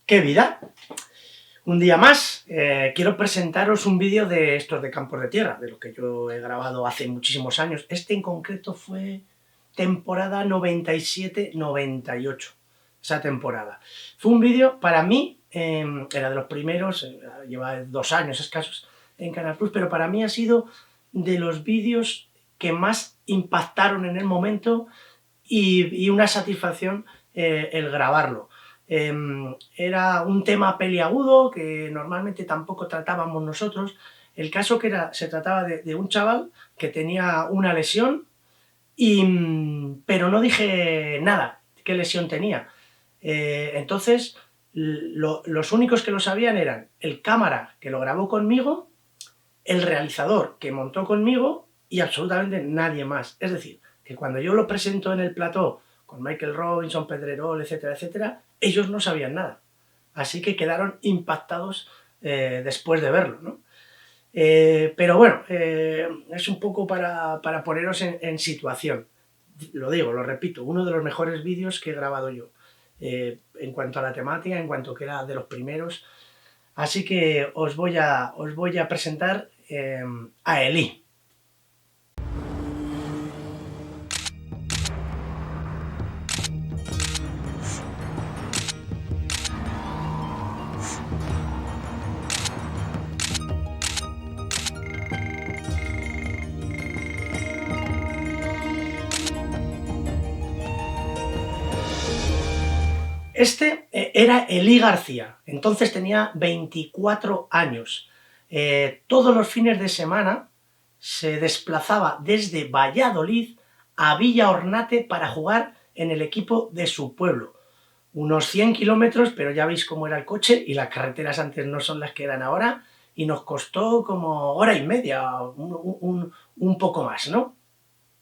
¡Qué vida! Un día más, quiero presentaros un vídeo de estos de campos de tierra, de lo que yo he grabado hace muchísimos años. Este en concreto fue temporada 97-98, esa temporada. Fue un vídeo, para mí, era de los primeros, lleva 2 años escasos en Canal Plus, pero para mí ha sido de los vídeos que más impactaron en el momento y una satisfacción el grabarlo. Era un tema peliagudo que normalmente tampoco tratábamos nosotros. El caso que se trataba de un chaval que tenía una lesión, pero no dije nada, qué lesión tenía. Entonces, los únicos que lo sabían eran el cámara que lo grabó conmigo, el realizador que montó conmigo y absolutamente nadie más. Es decir, que cuando yo lo presento en el plató con Michael Robinson, Pedrerol, etcétera, etcétera, ellos no sabían nada. Así que quedaron impactados después de verlo, ¿no? Pero bueno, es un poco para poneros en situación. Lo digo, lo repito, uno de los mejores vídeos que he grabado yo. En cuanto a la temática, en cuanto que era de los primeros. Así que os voy a presentar a Elí. Este era Elí García, entonces tenía 24 años. Todos los fines de semana se desplazaba desde Valladolid a Villa Ornate para jugar en el equipo de su pueblo. Unos 100 kilómetros, pero ya veis cómo era el coche y las carreteras antes no son las que eran ahora, y nos costó como 1 hora y media, un poco más, ¿no?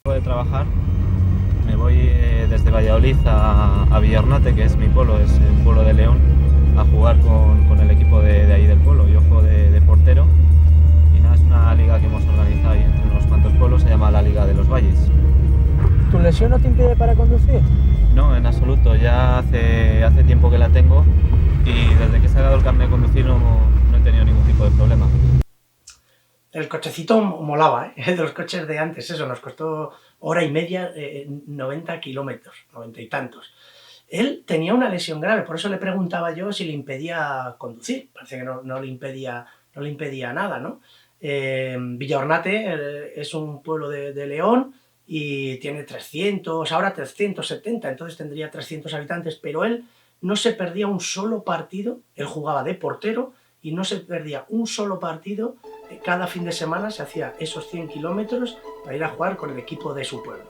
De trabajar. Me voy desde Valladolid a Villarnate, que es mi pueblo, es el pueblo de León, a jugar con el equipo de ahí del pueblo. Yo juego de portero y nada, es una liga que hemos organizado ahí entre unos cuantos pueblos, se llama la Liga de los Valles. ¿Tu lesión no te impide para conducir? No, en absoluto, ya hace tiempo que la tengo y desde que he sacado el carnet de conducir no he tenido ningún tipo de problema. El cochecito molaba, de los coches de antes, eso, nos costó 1 hora y media, 90 kilómetros, 90 y tantos. Él tenía una lesión grave, por eso le preguntaba yo si le impedía conducir. Parece que no le impedía nada, ¿no? Villaornate es un pueblo de León y tiene 300, ahora 370, entonces tendría 300 habitantes, pero él no se perdía un solo partido. Él jugaba de portero y no se perdía un solo partido. Cada fin de semana se hacía esos 100 kilómetros para ir a jugar con el equipo de su pueblo.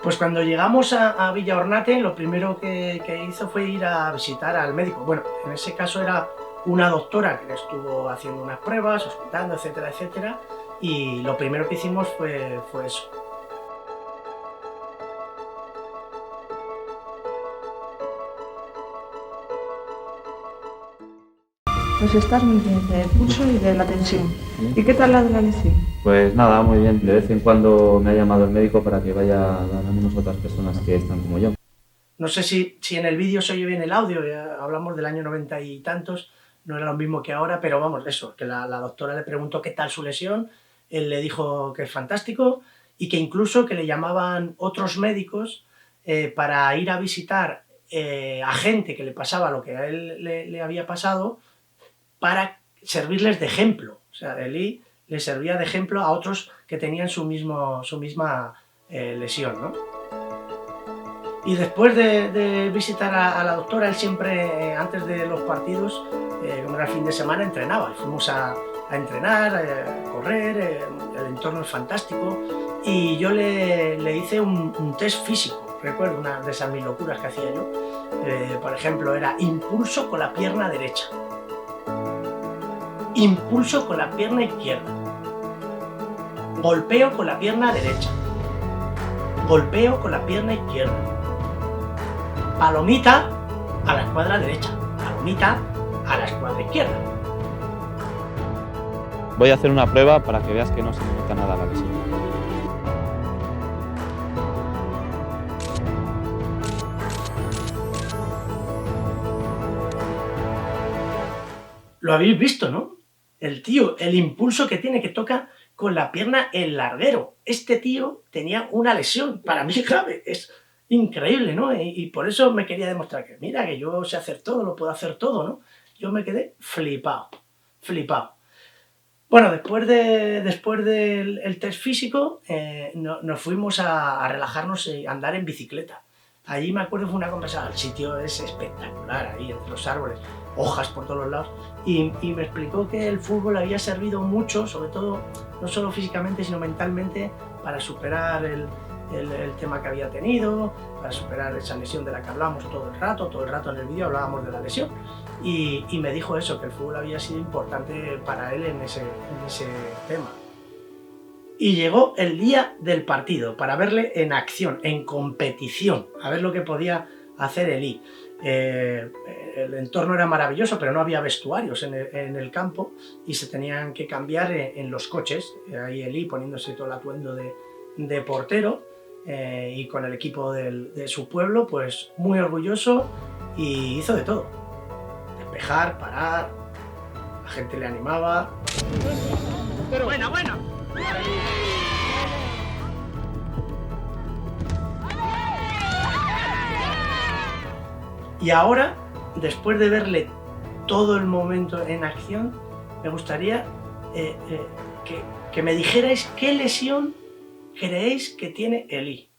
Pues cuando llegamos a Villa Ornate, lo primero que hizo fue ir a visitar al médico. Bueno, en ese caso era una doctora que le estuvo haciendo unas pruebas, hospitando, etcétera, etcétera, y lo primero que hicimos fue eso. Pues estás muy bien del pulso y de la tensión. ¿Y qué tal la de la lesión? Pues nada, muy bien. De vez en cuando me ha llamado el médico para que vaya dando ánimos a otras personas que están como yo. No sé si en el vídeo se oye bien el audio, hablamos del año 90 y tantos, no era lo mismo que ahora, pero vamos, eso, que la doctora le preguntó qué tal su lesión, él le dijo que es fantástico y que incluso que le llamaban otros médicos para ir a visitar a gente que le pasaba lo que a él le había pasado, para servirles de ejemplo. O sea, Elí le servía de ejemplo a otros que tenían su misma lesión, ¿no? Y después de visitar a la doctora, él siempre, antes de los partidos, como era el fin de semana, entrenaba. Fuimos a entrenar, a correr, el entorno es fantástico. Y yo le hice un test físico, recuerdo, una de esas mis locuras que hacía yo. Por ejemplo, era impulso con la pierna derecha. Impulso con la pierna izquierda, golpeo con la pierna derecha, golpeo con la pierna izquierda, palomita a la escuadra derecha, palomita a la escuadra izquierda. Voy a hacer una prueba para que veas que no se me nota nada la lesión. Lo habéis visto, ¿no? El tío, el impulso que tiene, que toca con la pierna el larguero. Este tío tenía una lesión, para mí grave, es increíble, ¿no? Y por eso me quería demostrar que, mira, que yo sé hacer todo, lo puedo hacer todo, ¿no? Yo me quedé flipado, flipado. Bueno, después del el test físico, nos fuimos a relajarnos y a andar en bicicleta. Allí me acuerdo fue una conversación, el sitio es espectacular, ahí entre los árboles, hojas por todos los lados, y me explicó que el fútbol había servido mucho, sobre todo, no solo físicamente, sino mentalmente, para superar el tema que había tenido, para superar esa lesión de la que hablábamos todo el rato en el vídeo hablábamos de la lesión, y me dijo eso, que el fútbol había sido importante para él en ese tema. Y llegó el día del partido para verle en acción, en competición, a ver lo que podía hacer Elí. El entorno era maravilloso, pero no había vestuarios en el campo y se tenían que cambiar en los coches. Ahí Elí poniéndose todo el atuendo de portero y con el equipo de su pueblo, pues muy orgulloso, y hizo de todo. Despejar, parar, la gente le animaba. Buena, buena. Y ahora, después de verle todo el momento en acción, me gustaría que me dijerais qué lesión creéis que tiene Elí.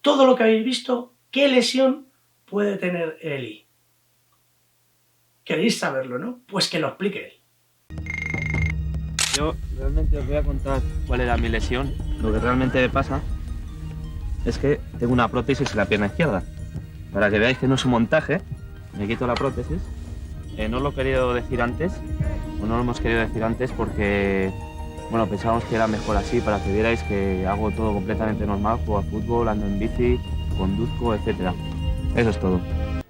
Todo lo que habéis visto, ¿qué lesión puede tener Elí? Queréis saberlo, ¿no? Pues que lo explique él. Yo realmente os voy a contar cuál era mi lesión. Lo que realmente me pasa es que tengo una prótesis en la pierna izquierda. Para que veáis que no es un montaje, me quito la prótesis. No lo he querido decir antes, o no lo hemos querido decir antes porque, bueno, pensábamos que era mejor así, para que vierais que hago todo completamente normal, juego a fútbol, ando en bici, conduzco, etc. Eso es todo.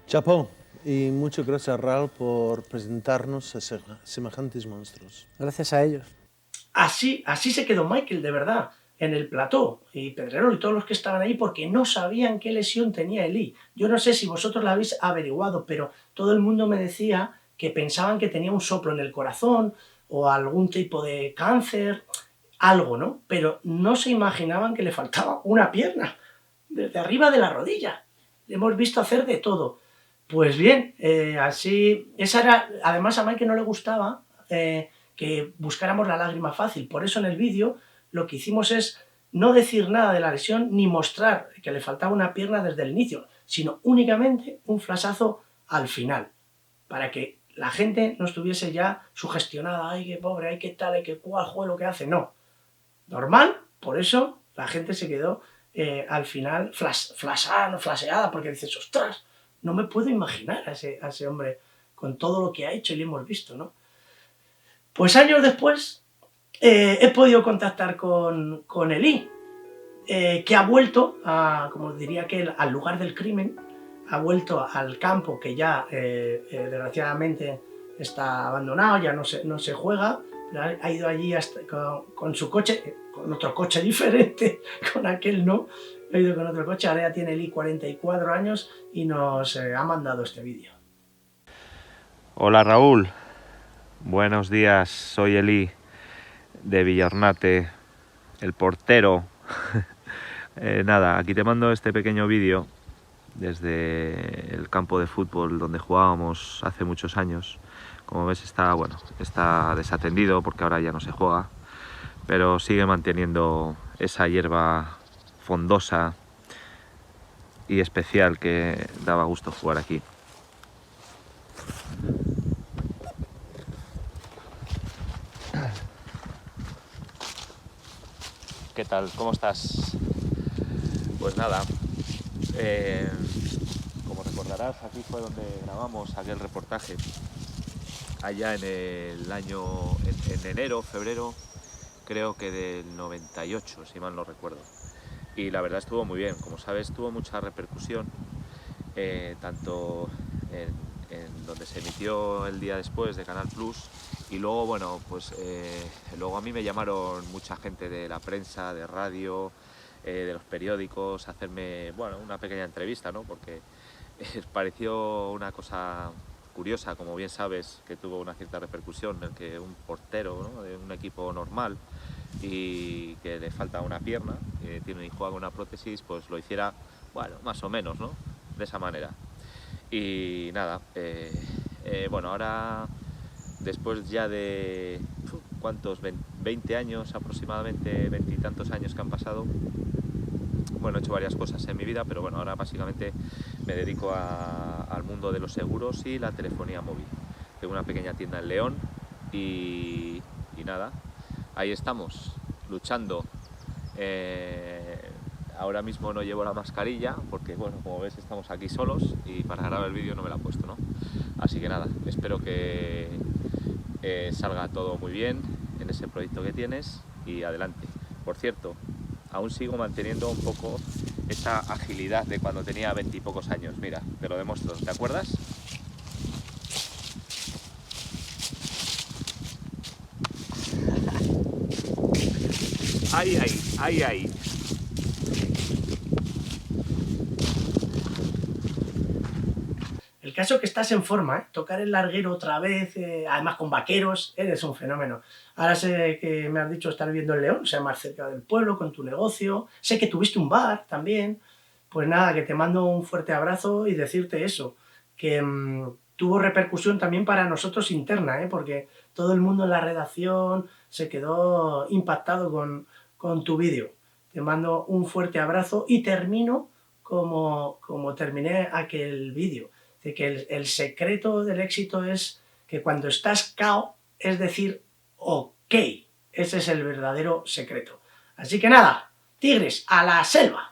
Chapó, y muchas gracias, Raúl, por presentarnos a semejantes monstruos. Gracias a ellos. Así se quedó Michael, de verdad, en el plató, y Pedrerol y todos los que estaban ahí, porque no sabían qué lesión tenía Elí. Yo no sé si vosotros la habéis averiguado, pero todo el mundo me decía que pensaban que tenía un soplo en el corazón o algún tipo de cáncer, algo, ¿no? Pero no se imaginaban que le faltaba una pierna, desde arriba de la rodilla. Le hemos visto hacer de todo. Pues bien, así... Esa era... Además, a Michael no le gustaba que buscáramos la lágrima fácil. Por eso en el vídeo lo que hicimos es no decir nada de la lesión ni mostrar que le faltaba una pierna desde el inicio, sino únicamente un flashazo al final, para que la gente no estuviese ya sugestionada, ay, qué pobre, ay, qué tal, ay, qué cual, juego lo que hace. No. Normal, por eso la gente se quedó al final flasheada, porque dices, ostras, no me puedo imaginar a ese hombre con todo lo que ha hecho y le hemos visto, ¿no? Pues años después he podido contactar con Elí, que ha vuelto, como diría que al lugar del crimen, ha vuelto al campo que ya desgraciadamente está abandonado, ya no se juega, pero ha ido allí hasta con su coche, con otro coche diferente, con aquel no, ha ido con otro coche, ahora ya tiene Elí 44 años y nos ha mandado este vídeo. Hola Raúl, buenos días, soy Elí de Villarnate, el portero. Nada, aquí te mando este pequeño vídeo desde el campo de fútbol donde jugábamos hace muchos años. Como ves está desatendido porque ahora ya no se juega, pero sigue manteniendo esa hierba fondosa y especial que daba gusto jugar aquí. ¿Qué tal? ¿Cómo estás? Pues nada, como recordarás, aquí fue donde grabamos aquel reportaje, allá en el año, en enero, febrero, creo que del 98, si mal no recuerdo. Y la verdad estuvo muy bien, como sabes, tuvo mucha repercusión, tanto en donde se emitió el día después de Canal Plus, y luego, bueno, pues luego a mí me llamaron mucha gente de la prensa, de radio, de los periódicos, a hacerme, bueno, una pequeña entrevista, ¿no? Porque pareció una cosa curiosa, como bien sabes, que tuvo una cierta repercusión, en el que un portero, ¿no?, de un equipo normal y que le falta una pierna, que tiene y juega con una prótesis, pues lo hiciera, bueno, más o menos, ¿no?, de esa manera. Y nada, bueno, ahora después ya de, ¿cuántos? 20 años aproximadamente, 20 y tantos años que han pasado, bueno, he hecho varias cosas en mi vida, pero bueno, ahora básicamente me dedico al mundo de los seguros y la telefonía móvil. Tengo una pequeña tienda en León y nada, ahí estamos, luchando. Ahora mismo no llevo la mascarilla porque, bueno, como ves, estamos aquí solos y para grabar el vídeo no me la he puesto, ¿no? Así que nada, espero que salga todo muy bien en ese proyecto que tienes y adelante. Por cierto, aún sigo manteniendo un poco esa agilidad de cuando tenía 20 y pocos años. Mira, te lo demuestro, ¿te acuerdas? ¡Ay, ay, ay, ay! El caso es que estás en forma, ¿eh? Tocar el larguero otra vez, además con vaqueros, eres un fenómeno. Ahora sé que me has dicho estar viviendo en León, o sea, más cerca del pueblo, con tu negocio. Sé que tuviste un bar también. Pues nada, que te mando un fuerte abrazo y decirte eso, que tuvo repercusión también para nosotros interna, ¿eh? Porque todo el mundo en la redacción se quedó impactado con tu vídeo. Te mando un fuerte abrazo y termino como terminé aquel vídeo, de que el secreto del éxito es que cuando estás cao, es decir, ok, ese es el verdadero secreto. Así que nada, tigres, a la selva.